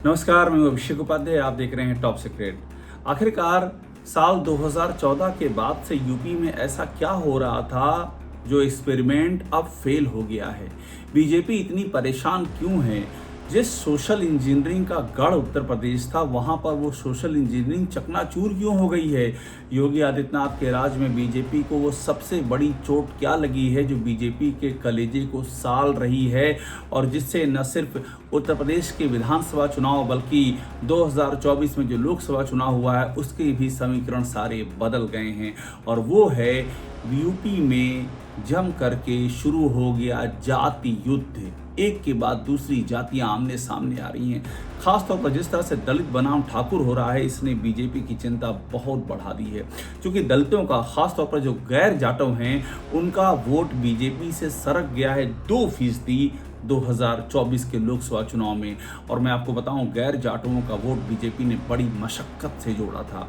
नमस्कार, मैं अभिषेक उपाध्याय। आप देख रहे हैं टॉप सीक्रेट। आखिरकार साल 2014 के बाद से यूपी में ऐसा क्या हो रहा था जो एक्सपेरिमेंट अब फेल हो गया है। बीजेपी इतनी परेशान क्यों है? जिस सोशल इंजीनियरिंग का गढ़ उत्तर प्रदेश था, वहां पर वो सोशल इंजीनियरिंग चकनाचूर क्यों हो गई है? योगी आदित्यनाथ के राज में बीजेपी को वो सबसे बड़ी चोट क्या लगी है जो बीजेपी के कलेजे को साल रही है और जिससे न सिर्फ उत्तर प्रदेश के विधानसभा चुनाव बल्कि 2024 में जो लोकसभा चुनाव हुआ है उसके भी समीकरण सारे बदल गए हैं। और वो है यूपी में जम करके शुरू हो गया जाति युद्ध। एक के बाद दूसरी जातियां आमने सामने आ रही हैं। खासतौर पर जिस तरह से दलित बनाम ठाकुर हो रहा है, इसने बीजेपी की चिंता बहुत बढ़ा दी है, क्योंकि दलितों का खासतौर पर जो गैर जाटव हैं उनका वोट बीजेपी से सरक गया है 2% 2024 के लोकसभा चुनाव में। और मैं आपको बताऊं, गैर जाटवों का वोट बीजेपी ने बड़ी मशक्कत से जोड़ा था।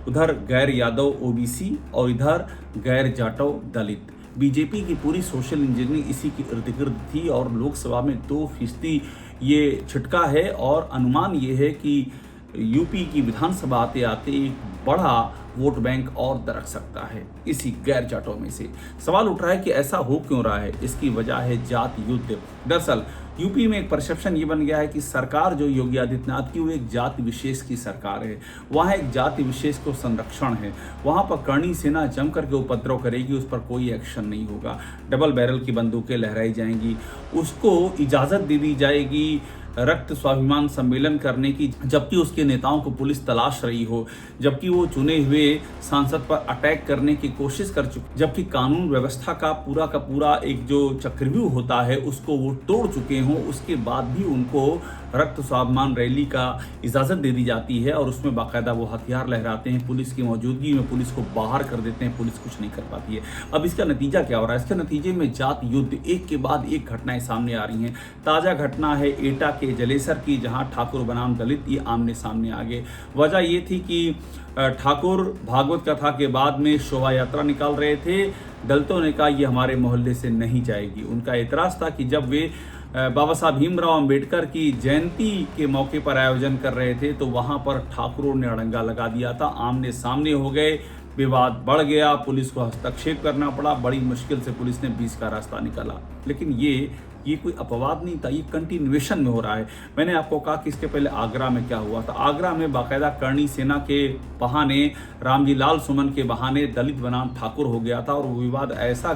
उधर गैर यादव ओबीसी और इधर गैर जाटव दलित। बीजेपी की पूरी सोशल इंजीनियरिंग इसी की इर्द गिर्द थी और लोकसभा में 2% ये छिटका है। और अनुमान ये है कि यूपी की विधानसभा आते आते एक बड़ा वोट बैंक और दरक सकता है इसी गैर जाटों में से। सवाल उठ रहा है कि ऐसा हो क्यों रहा है? इसकी वजह है जाति युद्ध। दरअसल यूपी में एक परसेप्शन ये बन गया है कि सरकार जो योगी आदित्यनाथ की वो एक जाति विशेष की सरकार है। वहाँ एक जाति विशेष को संरक्षण है। वहाँ पर करणी सेना जम करके उपद्रव करेगी, उस पर कोई एक्शन नहीं होगा। डबल बैरल की बंदूकें लहराई जाएंगी, उसको इजाज़त दे दी जाएगी रक्त स्वाभिमान सम्मेलन करने की, जबकि उसके नेताओं को पुलिस तलाश रही हो, जबकि वो चुने हुए सांसद पर अटैक करने की कोशिश कर चुके, जबकि कानून व्यवस्था का पूरा एक जो चक्रव्यूह होता है उसको वो तोड़ चुके हों, उसके बाद भी उनको रक्त स्वाभिमान रैली का इजाज़त दे दी जाती है और उसमें बाकायदा वो हथियार लहराते हैं। पुलिस की मौजूदगी में पुलिस को बाहर कर देते हैं, पुलिस कुछ नहीं कर पाती है। अब इसका नतीजा क्या हो रहा है? इसके नतीजे में जात युद्ध, एक के बाद एक घटनाएं सामने आ रही हैं। ताज़ा घटना है एटा के जलेसर की, जहां ठाकुर बनाम दलित ये आमने सामने आ गए। वजह ये थी कि ठाकुर भागवत कथा के बाद में शोभा यात्रा निकाल रहे थे। दलितों ने कहा ये हमारे मोहल्ले से नहीं जाएगी। उनका एतराज़ था कि जब वे बाबा साहब भीमराव अंबेडकर की जयंती के मौके पर आयोजन कर रहे थे तो वहां पर ठाकुरों ने अड़ंगा लगा दिया था। आमने सामने हो गए, विवाद बढ़ गया, पुलिस को हस्तक्षेप करना पड़ा। बड़ी मुश्किल से पुलिस ने बीच का रास्ता निकाला। लेकिन ये कोई अपवाद नहीं था, ये कंटिन्यूएशन में हो रहा है। मैंने आपको कहा कि इसके पहले आगरा में क्या हुआ था। आगरा में बाकायदा करणी सेना के बहाने, रामजी लाल सुमन के बहाने दलित बनाम ठाकुर हो गया था और वो विवाद ऐसा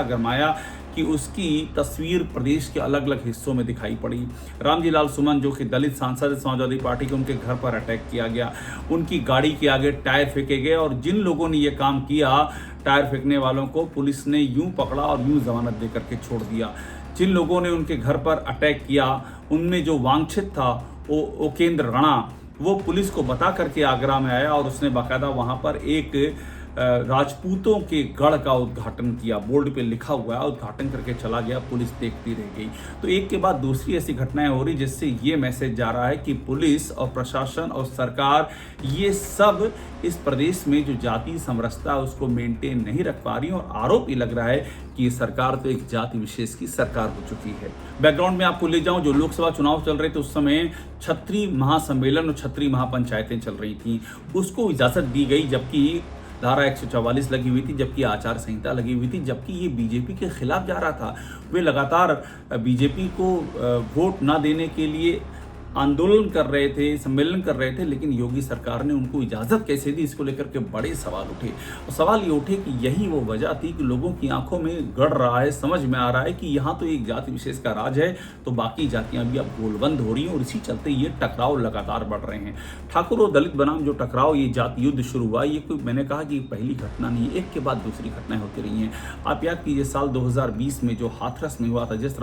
गरमाया कि उसकी तस्वीर प्रदेश के अलग अलग हिस्सों में दिखाई पड़ी। रामजी लाल सुमन जो कि दलित सांसद समाजवादी पार्टी के, उनके घर पर अटैक किया गया, उनकी गाड़ी के आगे टायर फेंके गए और जिन लोगों ने ये काम किया, टायर फेंकने वालों को पुलिस ने यूं पकड़ा और यूं जमानत दे करके छोड़ दिया। जिन लोगों ने उनके घर पर अटैक किया, उनमें जो वांछित था उपेंद्र राणा, वो पुलिस को बता करके आगरा में आया और उसने बाकायदा वहाँ पर एक राजपूतों के गढ़ का उद्घाटन किया। बोर्ड पे लिखा हुआ है, उद्घाटन करके चला गया, पुलिस देखती रह गई। तो एक के बाद दूसरी ऐसी घटनाएं हो रही जिससे ये मैसेज जा रहा है कि पुलिस और प्रशासन और सरकार ये सब इस प्रदेश में जो जाति समरसता है उसको मेंटेन नहीं रख पा रही। और आरोप ये लग रहा है कि ये सरकार तो एक जाति विशेष की सरकार हो चुकी है। बैकग्राउंड में आपको ले जाऊं, जो लोकसभा चुनाव चल रहे थे उस समय क्षत्रिय महासम्मेलन और क्षत्रिय महापंचायतें चल रही थी, उसको इजाजत दी गई, जबकि धारा 144 लगी हुई थी, जबकि आचार संहिता लगी हुई थी, जबकि ये बीजेपी के खिलाफ जा रहा था। वे लगातार बीजेपी को वोट ना देने के लिए आंदोलन कर रहे थे, सम्मेलन कर रहे थे, लेकिन योगी सरकार ने उनको इजाज़त कैसे दी, इसको लेकर के बड़े सवाल उठे। और सवाल ये उठे कि यही वो वजह थी कि लोगों की आंखों में गड़ रहा है, समझ में आ रहा है कि यहाँ तो एक जाति विशेष का राज है, तो बाकी जातियाँ भी अब गोलबंद हो रही हैं और इसी चलते ये टकराव लगातार बढ़ रहे हैं। ठाकुर और दलित बनाम जो टकराव, ये जाति युद्ध शुरू हुआ, ये कोई, मैंने कहा कि पहली घटना नहीं, एक के बाद दूसरी घटनाएं होती रही हैं। आप याद कीजिए साल 2020 में जो हाथरस में हुआ था, जिस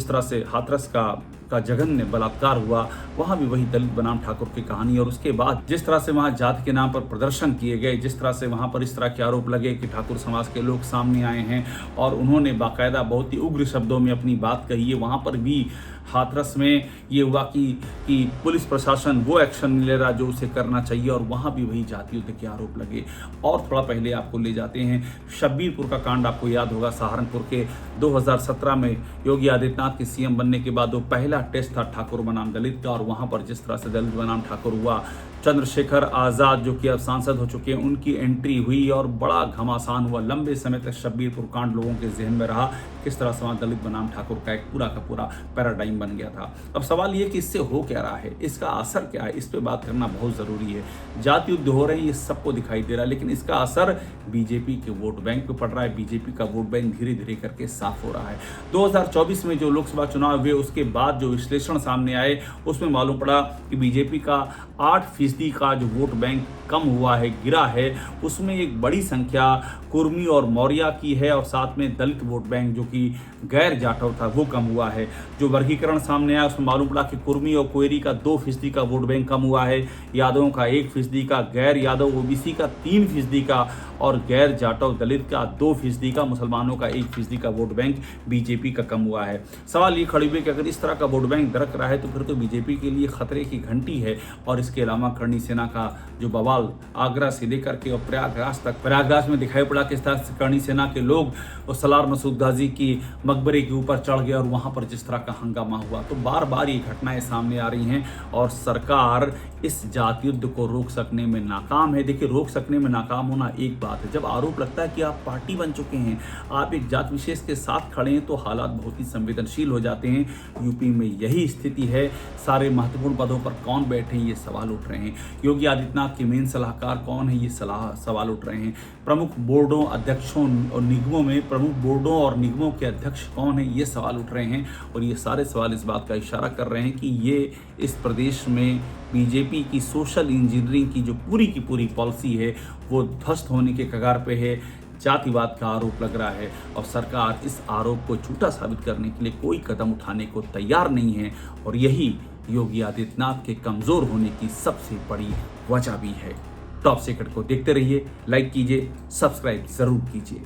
तरह से हाथरस का जघन्य बलात्कार हुआ, वहाँ भी वही दलित बनाम ठाकुर की कहानी। और उसके बाद जिस तरह से वहाँ जाति के नाम पर प्रदर्शन किए गए, जिस तरह से वहाँ पर इस तरह के आरोप लगे कि ठाकुर समाज के लोग सामने आए हैं और उन्होंने बाकायदा बहुत ही उग्र शब्दों में अपनी बात कही है, वहाँ पर भी हाथरस में ये हुआ कि पुलिस प्रशासन वो एक्शन नहीं ले रहा जो उसे करना चाहिए, और वहाँ भी वही जाति युद्ध के आरोप लगे। और थोड़ा पहले आपको ले जाते हैं शब्बीरपुर का कांड। आपको याद होगा सहारनपुर के 2017 में योगी आदित्यनाथ के सीएम बनने के बाद वो पहला टेस्ट था ठाकुर बनाम दलित का, और वहाँ पर जिस तरह से दलित बनाम ठाकुर हुआ, चंद्रशेखर आज़ाद जो कि अब सांसद हो चुके हैं उनकी एंट्री हुई और बड़ा घमासान हुआ। लंबे समय तक शब्बीरपुर कांड लोगों के जहन में रहा, किस तरह से दलित बनाम ठाकुर का एक पूरा का पूरा पैराडाइम बन गया था। अब सवाल ये कि इससे हो क्या रहा है, इसका असर क्या है, इस पे बात करना बहुत ज़रूरी है। जाति युद्ध हो रहे हैं, ये सबको दिखाई दे रहा है, लेकिन इसका असर बीजेपी के वोट बैंक पे पड़ रहा है। बीजेपी का वोट बैंक धीरे धीरे करके साफ हो रहा है। 2024 में जो लोकसभा चुनाव हुए उसके बाद जो विश्लेषण सामने आए उसमें मालूम पड़ा कि बीजेपी का 8% का जो वोट बैंक कम हुआ है, गिरा है, उसमें एक बड़ी संख्या कुर्मी और मौर्या की है, और साथ में दलित वोट बैंक जो कि गैर जाटव था वो कम हुआ है। जो वर्गीकरण सामने आया उसमें मालूम पड़ा कि कुर्मी और कोयरी का 2% का वोट बैंक कम हुआ है, यादवों का 1% का, गैर यादव ओबीसी का 3% का, और गैर जाटव दलित का 2% का, मुसलमानों का 1% का वोट बैंक बीजेपी का कम हुआ है। सवाल ये खड़ी हुई कि अगर इस तरह का वोट बैंक दरक रहा है तो फिर तो बीजेपी के लिए खतरे की घंटी है। और इसके अलावा करणी सेना का जो बवाल आगरा से लेकर के और प्रयागराज तक, प्रयागराज में दिखाई पड़ा किस तरह से करणी सेना के लोग और सलार मसूद गाजी की मकबरे के ऊपर चढ़ गए और वहां पर जिस तरह का हंगामा हुआ। तो बार बार ये घटनाएं सामने आ रही हैं और सरकार इस जाति युद्ध को रोक सकने में नाकाम है। देखिए, रोक सकने में नाकाम होना एक बात है, जब आरोप लगता है कि आप पार्टी बन चुके हैं, आप एक जात विशेष के साथ खड़े हैं, तो हालात बहुत ही संवेदनशील हो जाते हैं। यूपी में यही स्थिति है। सारे महत्वपूर्ण पदों पर कौन बैठे हैं ये सवाल उठ रहे हैं। योगी आदित्यनाथ के मेन सलाहकार कौन है ये सवाल उठ रहे हैं। प्रमुख बोर्डों, अध्यक्षों और निगमों में प्रमुख बोर्डों और निगमों के अध्यक्ष कौन है ये सवाल उठ रहे हैं। और ये सारे सवाल इस बात का इशारा कर रहे हैं कि ये इस प्रदेश में बीजेपी की सोशल इंजीनियरिंग की जो पूरी की पूरी पॉलिसी है वो ध्वस्त होने के कगार पे है। जातिवाद का आरोप लग रहा है और सरकार इस आरोप को झूठा साबित करने के लिए कोई कदम उठाने को तैयार नहीं है, और यही योगी आदित्यनाथ के कमजोर होने की सबसे बड़ी वजह भी है। टॉप सीक्रेट को देखते रहिए, लाइक कीजिए, सब्सक्राइब जरूर कीजिए।